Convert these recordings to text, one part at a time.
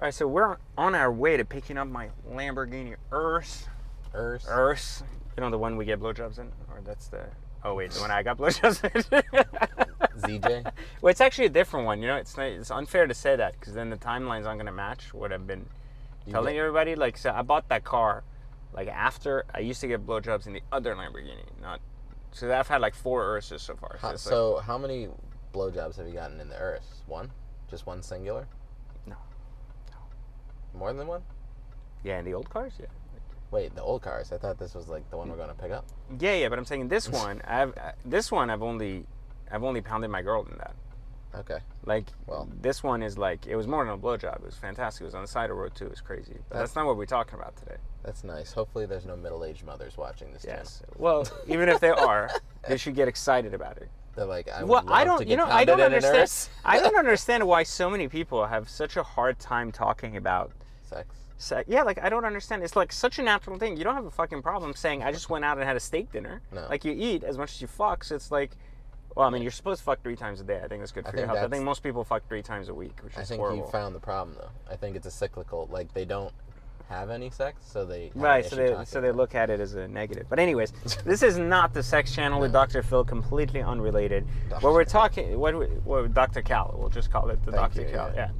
All right, so we're on our way to picking up my Lamborghini Urus. Urus. You know, the one we get blowjobs in? Or that's the... Oh, wait, the one I got blowjobs in? ZJ? Well, it's actually a different one. You know, it's unfair to say that because then the timelines aren't going to match what I've been telling everybody. Like, so I bought that car, like, after I used to get blowjobs in the other Lamborghini. So I've had, like, 4 Uruses so far. So how many blowjobs have you gotten in the Urus? One? Just one singular? No. More than one? Yeah, in the old cars, yeah. Wait, the old cars? I thought this was like the one we're going to pick up. Yeah, but I'm saying this one. I've only pounded my girl in that. Okay. Like, well, this one is like, it was more than a blowjob. It was fantastic. It was on the side of the road too. It was crazy. But that's not what we're talking about today. That's nice. Hopefully, there's no middle-aged mothers watching this channel. Well, even if there are, they should get excited about it. They're like, I don't understand. I don't understand why so many people have such a hard time talking about sex. Yeah, like I don't understand. It's like such a natural thing. You don't have a fucking problem saying I just went out and had a steak dinner. No. Like you eat as much as you fuck. So it's like, well, I mean, you're supposed to fuck 3 times a day. I think that's good for your health. I think most people fuck 3 times a week, which is horrible. I think you found the problem though. I think it's a cyclical. Like they don't have any sex, so they so they look at it as a negative. But anyways, this is not the sex channel with Dr. Phil, completely unrelated. What we're talking, what Dr. Cal, we'll just call it the Dr. Cal. Yeah.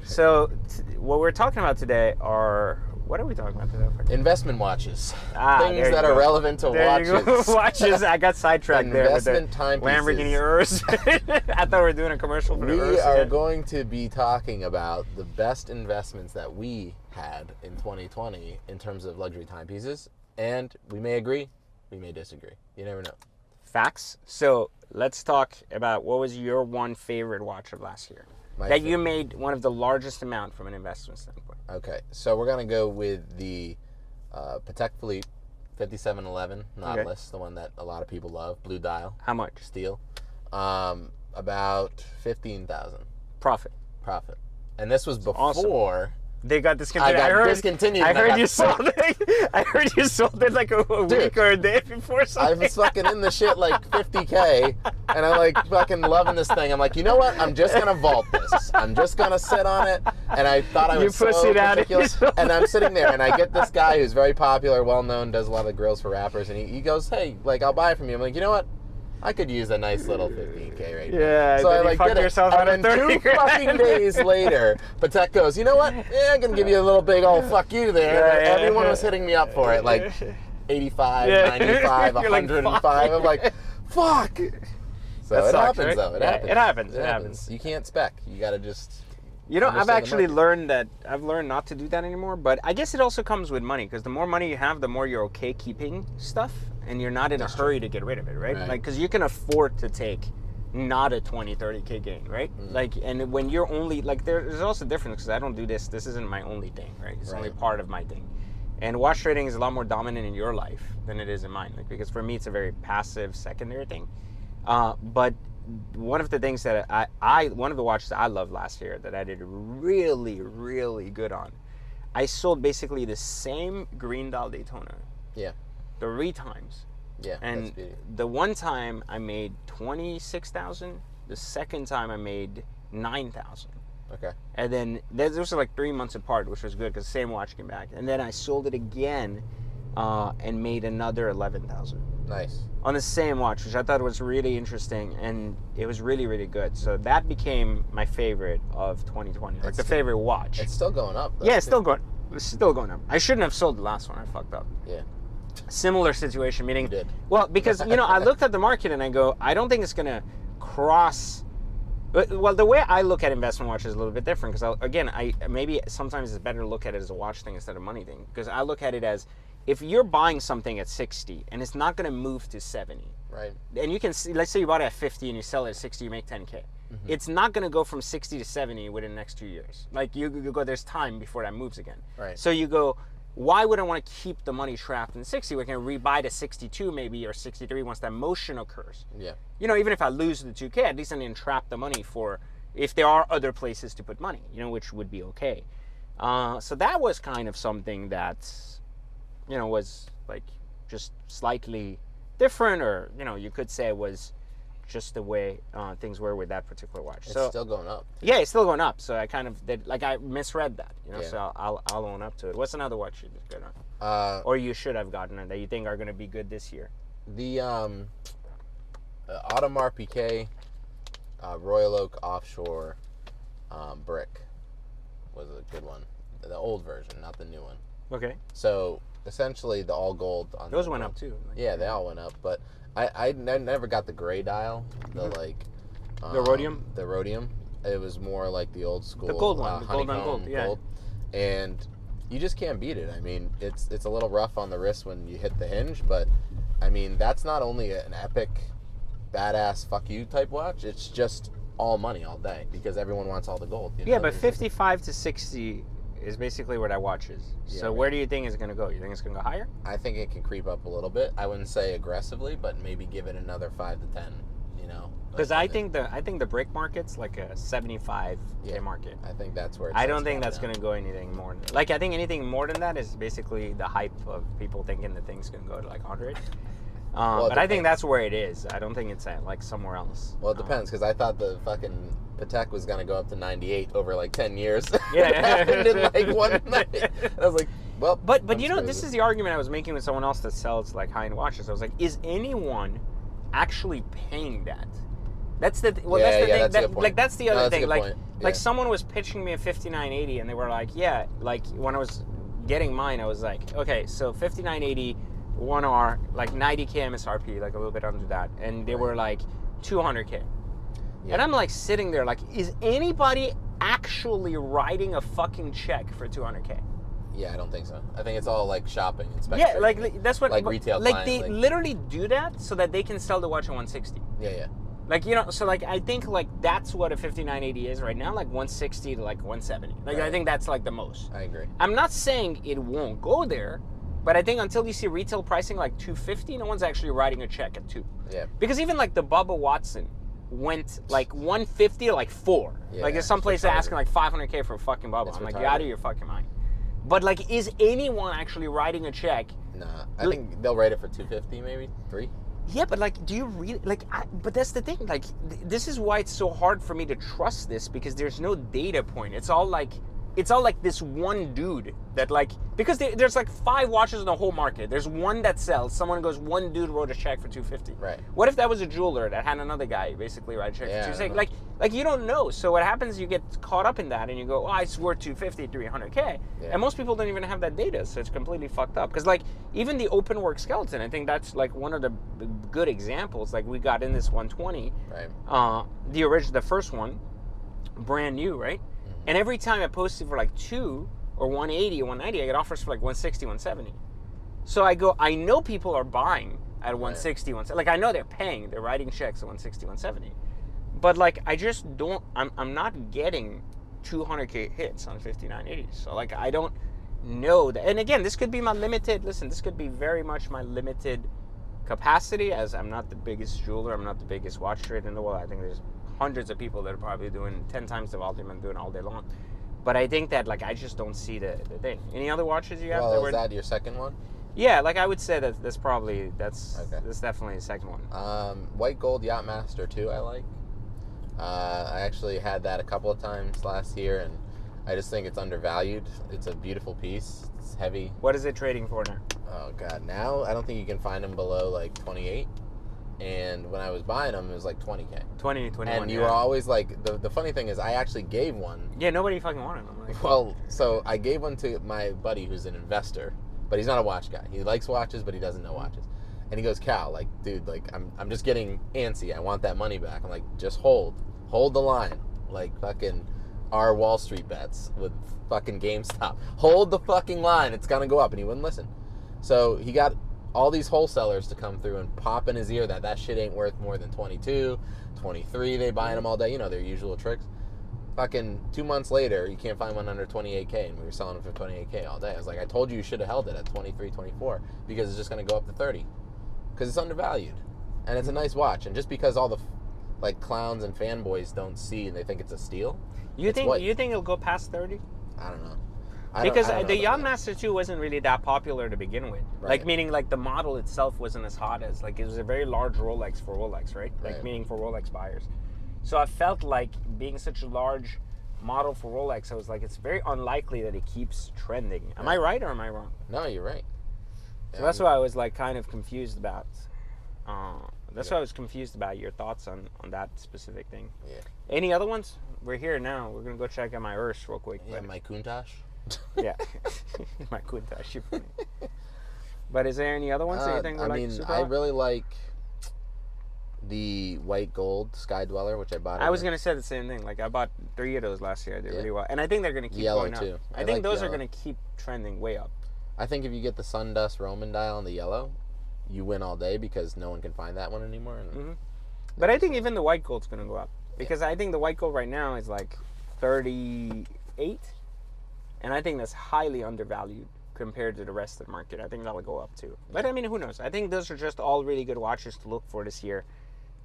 So what we're talking about today are, what are we talking about today? Investment watches. Things that are relevant to watches. Watches. I got sidetracked there with the Lamborghini Urus. I thought we were doing a commercial for the Urus. We are going to be talking about the best investments that we had in 2020 in terms of luxury timepieces. And we may agree, we may disagree. You never know. Facts. So let's talk about what was your one favorite watch of last year? That you made one of the largest amount from an investment standpoint. Okay, so we're going to go with the Patek Philippe 5711 Nautilus, the one that a lot of people love, blue dial. How much? Steel. About 15,000. Profit. And this was before... Awesome. They got discontinued. I got discontinued. I heard you sold it. I heard you sold it like a week or a day before something. I was fucking in the shit like 50K, and I'm like fucking loving this thing. I'm like, you know what? I'm just gonna vault this. I'm just gonna sit on it. And I thought I was so ridiculous. And I'm sitting there, and I get this guy who's very popular, well known, does a lot of grills for rappers, and he goes, hey, like I'll buy it from you. I'm like, you know what? I could use a nice little 15K right now. Yeah, so I like did it. And then 2 fucking days later, Patek goes, you know what? Yeah, I'm going to give you a little big old fuck you there. Everyone was hitting me up for it, like 85, 95, 105. Like, I'm like, fuck. So it happens, right? Though. It happens. You can't spec. You got to just... You know, I've actually learned that, I've learned not to do that anymore, but I guess it also comes with money, because the more money you have, the more you're okay keeping stuff, and you're not in a hurry to get rid of it, right? Like, because you can afford to take not a 20, 30K gain, right? Like, and when you're only, like, there's also a difference, because I don't do this isn't my only thing, right? It's only part of my thing. And watch trading is a lot more dominant in your life than it is in mine, like, because for me, it's a very passive secondary thing. But one of the things that one of the watches I loved last year that I did really, really good on, I sold basically the same green dial Daytona. Yeah. 3 times. Yeah. And the one time I made 26,000. The second time I made 9,000. Okay. And then those were like 3 months apart, which was good because the same watch came back. And then I sold it again and made another 11,000. Nice. On the same watch, which I thought was really interesting, and it was really, really good. So that became my favorite of 2020, like the favorite watch. It's still going up, though. Yeah, it's still going. It's still going up. I shouldn't have sold the last one. I fucked up. Yeah. Similar situation, meaning. You did. Well, because you know, I looked at the market and I go, I don't think it's gonna cross. Well, the way I look at investment watches is a little bit different because again, maybe sometimes it's better to look at it as a watch thing instead of money thing, because I look at it as, if you're buying something at 60 and it's not going to move to 70, right? And you can see, let's say you bought it at 50 and you sell it at 60, you make 10K. It's not going to go from 60 to 70 within the next 2 years. Like you go, there's time before that moves again. Right. So you go, why would I want to keep the money trapped in 60? We can rebuy to 62 maybe or 63 once that motion occurs. Yeah. You know, even if I lose the 2K, at least I didn't trap the money for if there are other places to put money, you know, which would be okay. So that was kind of something that, you know, was like just slightly different, or, you know, you could say it was just the way things were with that particular watch. It's so still going up. Yeah, it's still going up. So I kind of did, like I misread that, you know. Yeah. So I'll own up to it. What's another watch you did good on? Or you should have gotten that you think are going to be good this year? The Audemars Piguet Royal Oak Offshore brick was a good one. The old version, not the new one. Okay. So essentially the all gold on those went up too. Yeah, they all went up, but I never got the gray dial, the like the rhodium. The rhodium. It was more like the old school, the gold one, the gold on honeycomb gold, yeah. gold. And you just can't beat it. I mean, it's a little rough on the wrist when you hit the hinge, but I mean that's not only an epic, badass fuck you type watch. It's just all money all day because everyone wants all the gold. You know? Yeah, but 55 to 60 is basically where that watch is. Yeah, so right. Where do you think it's going to go? You think it's going to go higher? I think it can creep up a little bit. I wouldn't say aggressively, but maybe give it another 5 to 10. You know, because I think the brick market's like a 75K market. I think that's where. I don't think that's going to go anything more than, like I think anything more than that is basically the hype of people thinking the thing's going to go to like 100. But I think that's where it is. I don't think it's at like somewhere else. Well, it depends because I thought the fucking Patek was going to go up to 98 over like 10 years. Yeah. It happened in like one night. I was like, well. But you know, this is the argument I was making with someone else that sells like high-end watches. I was like, is anyone actually paying that? That's the well. Yeah, that's the thing. that's a good point. Like that's the other thing. Like Yeah. someone was pitching me a 5980, and they were like, yeah. Like when I was getting mine, I was like, okay, so 5980. 1R, like 90K MSRP, like a little bit under that, and they were like 200K. Yeah. And I'm like sitting there like, is anybody actually writing a fucking check for 200K? Yeah, I don't think so. I think it's all like shopping and speculating. Yeah, like that's what like retail like clients, they literally do that so that they can sell the watch at 160. Yeah. Like, you know, so like I think like that's what a 5980 is right now, like 160 to like 170. Like Right. I think that's like the most. I agree. I'm not saying it won't go there. But I think until you see retail pricing like 250, no one's actually writing a check at 2. Yeah. Because even like the Bubba Watson went like 150 to like 4. Yeah, like there's some place asking like 500K for a fucking Bubba. I'm like, you're out of your fucking mind. But like, is anyone actually writing a check? Nah, I think they'll write it for 250, maybe 3. Yeah, but like, do you really like? But that's the thing. Like, this is why it's so hard for me to trust this because there's no data point. It's all like this one dude that like, because there's like 5 watches in the whole market. There's one that sells. Someone goes, one dude wrote a check for 250. Right. What if that was a jeweler that had another guy basically write a check for 260? Like you don't know. So what happens? You get caught up in that and you go, oh, it's worth 250, 300K. Yeah. And most people don't even have that data, so it's completely fucked up. Because like even the open work skeleton, I think that's like one of the good examples. Like we got in this 120. Right. The first one, brand new, right? And every time I posted for like 2 or 180 or 190, I get offers for like 160, 170. So I go, I know people are buying at 160, 170. Like I know they're paying, they're writing checks at 160, 170. But like I just don't, I'm not getting 200K hits on 5980s. So like I don't know that. And again, this could be my limited, this could be very much my limited capacity as I'm not the biggest jeweler, I'm not the biggest watch trader in the world. I think there's hundreds of people that are probably doing 10 times the volume I'm doing all day long. But I think that like I just don't see the thing. Any other watches you have? Well, is that your second one? Yeah, like I would say that's definitely the second one. White gold Yacht-Master 2 I like. I actually had that a couple of times last year and I just think it's undervalued. It's a beautiful piece. It's heavy. What is it trading for now? Oh god, now I don't think you can find them below like 28. And when I was buying them, it was like 20K. 20, 21. And you were always like, the funny thing is, I actually gave one. Yeah, nobody fucking wanted them. Like, well, so I gave one to my buddy who's an investor, but he's not a watch guy. He likes watches, but he doesn't know watches. And he goes, Cal, like, dude, like, I'm just getting antsy. I want that money back. I'm like, just hold the line, like fucking our Wall Street bets with fucking GameStop. Hold the fucking line. It's gonna go up, and he wouldn't listen. So he got all these wholesalers to come through and pop in his ear that shit ain't worth more than 22, 23. They buying them all day, you know, their usual tricks. Fucking 2 months later, you can't find one under 28K, and we were selling them for 28K all day. I was like, I told you should have held it at 23, 24, because it's just going to go up to 30, because it's undervalued, and it's a nice watch. And just because all the like clowns and fanboys don't see and they think it's a steal, you think it'll go past 30? I don't know. Because the YACHT-MASTER 2 wasn't really that popular to begin with. Right. Like, meaning, like, the model itself wasn't as hot as, like, it was a very large Rolex for Rolex, right? Like, meaning for Rolex buyers. So I felt like being such a large model for Rolex, I was like, it's very unlikely that it keeps trending. Am I right or am I wrong? No, you're right. So that's what I was, like, kind of confused about. That's what I was confused about, your thoughts on that specific thing. Yeah. Any other ones? We're here now. We're going to go check out my Urs real quick. Yeah, my Countach. Yeah. My Countach. But is there any other ones that you think were I really like the white gold Sky Dweller, which I bought. I was going to say the same thing. Like, I bought 3 of those last year. I did really well. And I think they're going to keep going up. Too. I think those are going to keep trending way up. I think if you get the Sundust Roman dial in the yellow, you win all day because no one can find that one anymore. And but I think even the white gold's going to go up. Because I think the white gold right now is like 38. And I think that's highly undervalued compared to the rest of the market. I think that'll go up too. But I mean, who knows? I think those are just all really good watches to look for this year.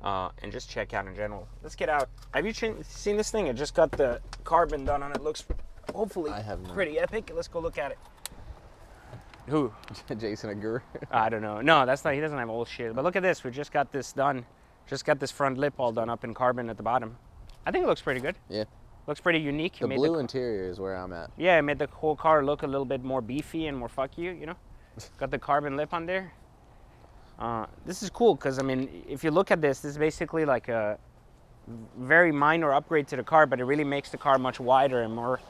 And just check out in general. Let's get out. Have you seen this thing? I just got the carbon done on it. Looks hopefully pretty epic. Let's go look at it. Who? Jason Agur. I don't know. No, that's not. He doesn't have old shit. But look at this. We just got this done. Just got this front lip all done up in carbon at the bottom. I think it looks pretty good. Yeah. Looks pretty unique. The blue interior is where I'm at. Yeah, it made the whole car look a little bit more beefy and more fuck you know? Got the carbon lip on there. This is cool because, I mean, if you look at this is basically like a very minor upgrade to the car, but it really makes the car much wider and more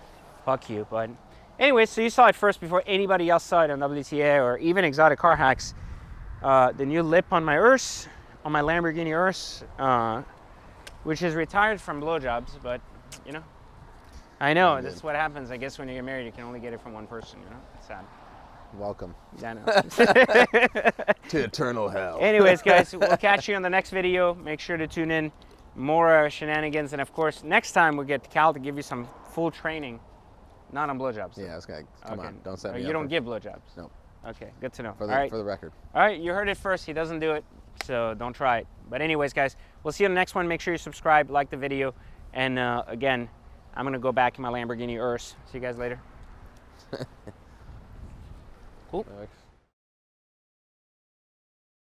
fuck you. But anyway, so you saw it first before anybody else saw it on WTA or even Exotic Car Hacks. The new lip on my Urs, on my Lamborghini Urs, which is retired from blowjobs, but, you know. I know, that's what happens. I guess when you get married, you can only get it from one person, you know? It's sad. Welcome. Yeah, I know. To eternal hell. Anyways, guys, we'll catch you on the next video. Make sure to tune in. More shenanigans. And, of course, next time we'll get Cal to give you some full training. Not on blowjobs. Yeah, I was going to, come on, don't set me up. You don't give blowjobs? No. Okay, good to know. For the record. All right, you heard it first. He doesn't do it, so don't try it. But anyways, guys, we'll see you on the next one. Make sure you subscribe, like the video. And, again, I'm going to go back in my Lamborghini Urs. See you guys later. Cool.